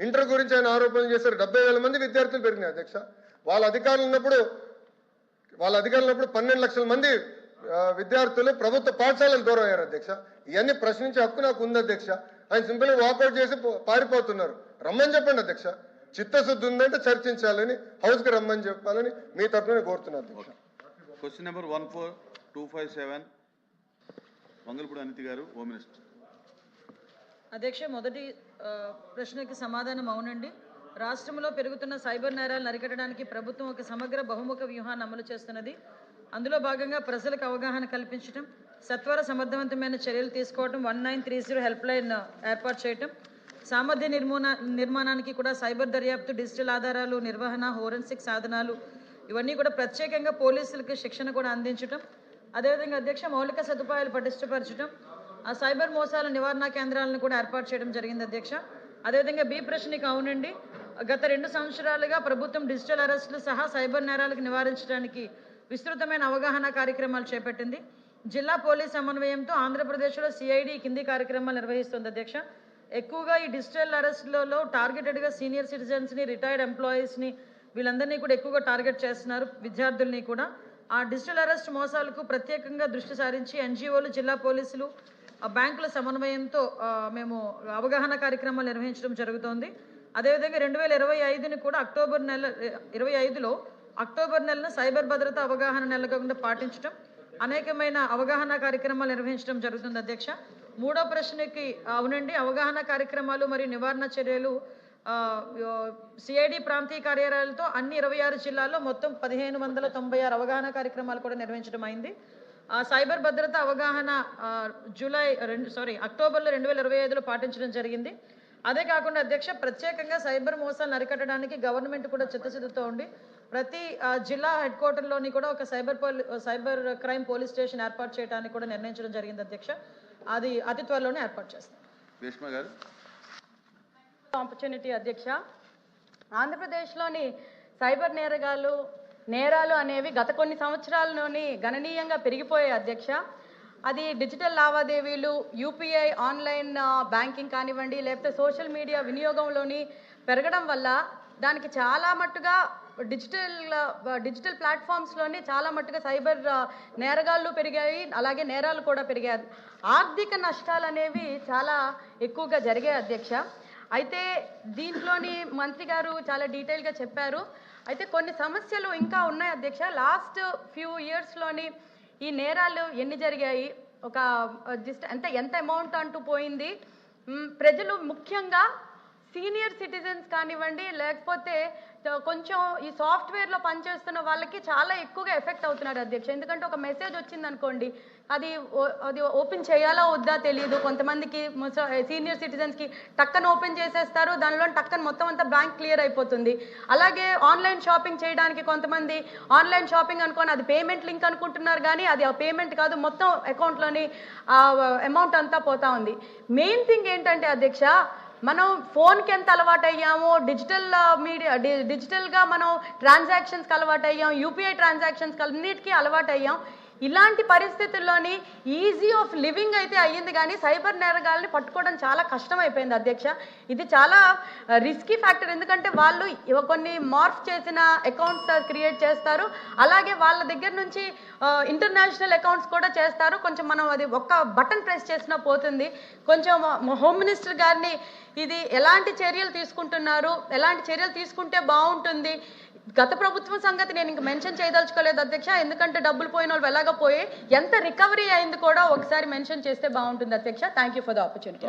Inter గురించి ఆయన ఆరోపణలు చేశారు. 70,000 మంది విద్యార్థులు పెరిగినాయి అధ్యక్ష. వాళ్ళ అధికారులు ఉన్నప్పుడు 12 లక్షల మంది విద్యార్థులు ప్రభుత్వ పాఠశాలలు దూరం అయ్యారు అధ్యక్ష. ఇవన్నీ ప్రశ్నించే హక్కు నాకు ఉంది అధ్యక్ష. ఆయన సింపుల్ గా వాకౌట్ చేసి పారిపోతున్నారు. రమ్మని చెప్పండి అధ్యక్ష. చిత్తశుద్ధి ఉందంటే చర్చించాలని, హౌస్ కి రమ్మని చెప్పాలని మీ తరఫున కోరుతున్నాను అధ్యక్ష. క్వశ్చన్ నెంబర్ 14257 మంగళపూడి అనితి గారు, హోమ్ మినిస్టర్. అధ్యక్ష, మొదటి ప్రశ్నకి సమాధానం అవునండి. రాష్ట్రంలో పెరుగుతున్న సైబర్ నేరాలను అరికట్టడానికి ప్రభుత్వం ఒక సమగ్ర బహుముఖ వ్యూహాన్ని అమలు చేస్తున్నది. అందులో భాగంగా ప్రజలకు అవగాహన కల్పించడం, సత్వర సమర్థవంతమైన చర్యలు తీసుకోవడం, 1930 హెల్ప్ లైన్ ఏర్పాటు చేయటం, సామర్థ్య నిర్మాణానికి కూడా సైబర్ దర్యాప్తు, డిజిటల్ ఆధారాలు నిర్వహణ, ఫోరెన్సిక్ సాధనాలు ఇవన్నీ కూడా ప్రత్యేకంగా పోలీసులకు శిక్షణ కూడా అందించడం, అదేవిధంగా అధ్యక్ష మౌలిక సదుపాయాలు పటిష్టపరచడం, ఆ సైబర్ మోసాల నివారణ కేంద్రాలను కూడా ఏర్పాటు చేయడం జరిగింది అధ్యక్ష. అదేవిధంగా బి ప్రశ్నకి అవునండి, గత 2 సంవత్సరాలుగా ప్రభుత్వం డిజిటల్ అరెస్టులు సహా సైబర్ నేరాలకు నివారించడానికి విస్తృతమైన అవగాహన కార్యక్రమాలు చేపట్టింది. జిల్లా పోలీస్ సమన్వయంతో ఆంధ్రప్రదేశ్లో సిఐడి కింది కార్యక్రమాలు నిర్వహిస్తుంది అధ్యక్ష. ఎక్కువగా ఈ డిజిటల్ అరెస్టులలో టార్గెటెడ్గా సీనియర్ సిటిజన్స్ని, రిటైర్డ్ ఎంప్లాయీస్ని వీళ్ళందరినీ కూడా ఎక్కువగా టార్గెట్ చేస్తున్నారు, విద్యార్థుల్ని కూడా. ఆ డిజిటల్ అరెస్ట్ మోసాలకు ప్రత్యేకంగా దృష్టి సారించి ఎన్జిఓలు, జిల్లా పోలీసులు, బ్యాంకుల సమన్వయంతో మేము అవగాహన కార్యక్రమాలు నిర్వహించడం జరుగుతోంది. అదేవిధంగా 2025ని కూడా అక్టోబర్ 25లో సైబర్ భద్రత అవగాహన నెలగా పాటించడం, అనేకమైన అవగాహన కార్యక్రమాలు నిర్వహించడం జరుగుతుంది అధ్యక్ష. మూడో ప్రశ్నకి అవునండి, అవగాహన కార్యక్రమాలు మరియు నివారణ చర్యలు సిఐడి ప్రాంతీయ కార్యాలయాలతో అన్ని 26 జిల్లాల్లో మొత్తం 1596 అవగాహన కార్యక్రమాలు కూడా నిర్వహించడం అయింది. సైబర్ భద్రత అవగాహన అక్టోబర్లో 2025లో పాటించడం జరిగింది. అదే కాకుండా అధ్యక్ష, ప్రత్యేకంగా సైబర్ మోసాలను అరికట్టడానికి గవర్నమెంట్ కూడా చిత్తశుద్ధితో ఉండి ప్రతి జిల్లా హెడ్ క్వార్టర్లోని కూడా ఒక సైబర్ క్రైమ్ పోలీస్ స్టేషన్ ఏర్పాటు చేయడానికి కూడా నిర్ణయించడం జరిగింది అధ్యక్ష. అది అతి త్వరలోనే ఏర్పాటు చేస్తాం. ఆపర్చునిటీ అధ్యక్ష, ఆంధ్రప్రదేశ్లోని సైబర్ నేరాలు అనేవి గత కొన్ని సంవత్సరాల్లోని గణనీయంగా పెరిగిపోయాయి అధ్యక్ష. అది డిజిటల్ లావాదేవీలు, యూపీఐ, ఆన్లైన్ బ్యాంకింగ్ కానివ్వండి, లేకపోతే సోషల్ మీడియా వినియోగంలోని పెరగడం వల్ల దానికి చాలా మట్టుగా డిజిటల్ ప్లాట్ఫామ్స్లోని చాలా మట్టుగా సైబర్ నేరగాళ్ళు పెరిగాయి, అలాగే నేరాలు కూడా పెరిగాయి. ఆర్థిక నష్టాలు అనేవి చాలా ఎక్కువగా జరిగాయి అధ్యక్ష. అయితే దీంట్లోని మంత్రి గారు చాలా డీటెయిల్గా చెప్పారు. అయితే కొన్ని సమస్యలు ఇంకా ఉన్నాయి అధ్యక్ష. లాస్ట్ ఫ్యూ ఇయర్స్లోని ఈ నేరాలు ఎన్ని జరిగాయి, ఒక ఎంత అమౌంట్ అంటూ పోయింది. ప్రజలు ముఖ్యంగా సీనియర్ సిటిజన్స్ కానివ్వండి, లేకపోతే కొంచెం ఈ సాఫ్ట్వేర్లో పనిచేస్తున్న వాళ్ళకి చాలా ఎక్కువగా ఎఫెక్ట్ అవుతున్నారు అధ్యక్ష. ఎందుకంటే ఒక మెసేజ్ వచ్చింది అనుకోండి, అది ఓపెన్ చేయాలా వద్దా తెలియదు. కొంతమందికి సీనియర్ సిటిజన్స్కి టక్కన ఓపెన్ చేసేస్తారు, దానిలో టక్కన మొత్తం అంతా బ్యాంక్ క్లియర్ అయిపోతుంది. అలాగే ఆన్లైన్ షాపింగ్ చేయడానికి కొంతమంది ఆన్లైన్ షాపింగ్ అనుకోని అది పేమెంట్ లింక్ అనుకుంటున్నారు, కానీ అది పేమెంట్ కాదు, మొత్తం అకౌంట్లోని అమౌంట్ అంతా పోతా ఉంది. మెయిన్ థింగ్ ఏంటంటే అధ్యక్ష, మనం ఫోన్కి ఎంత అలవాటు అయ్యామో, డిజిటల్గా మనం ట్రాన్సాక్షన్స్కి అలవాటు అయ్యాం, యూపీఐ ట్రాన్సాక్షన్స్కి అన్నిటికీ అలవాటు అయ్యాం. ఇలాంటి పరిస్థితుల్లోని ఈజీ ఆఫ్ లివింగ్ అయితే అయ్యింది, కానీ సైబర్ నేరగాల్ని పట్టుకోవడం చాలా కష్టం అయిపోయింది అధ్యక్ష. ఇది చాలా రిస్కీ ఫ్యాక్టర్. ఎందుకంటే వాళ్ళు కొన్ని మార్ఫ్ చేసిన అకౌంట్స్ క్రియేట్ చేస్తారు, అలాగే వాళ్ళ దగ్గర నుంచి ఇంటర్నేషనల్ అకౌంట్స్ కూడా చేస్తారు. కొంచెం మనం అది ఒక్క బటన్ ప్రెస్ చేసినా పోతుంది. కొంచెం హోమ్ మినిస్టర్ గారిని ఇది ఎలాంటి చర్యలు తీసుకుంటున్నారు, ఎలాంటి చర్యలు తీసుకుంటే బాగుంటుంది. గత ప్రభుత్వం సంగతి నేను ఇంక మెన్షన్ చేయదలుచుకోలేదు అధ్యక్ష, ఎందుకంటే డబ్బులు పోయిన వాళ్ళు ఎలాగ పోయి ఎంత రికవరీ అయింది కూడా ఒకసారి మెన్షన్ చేస్తే బాగుంటుంది అధ్యక్ష. Thank you for the opportunity.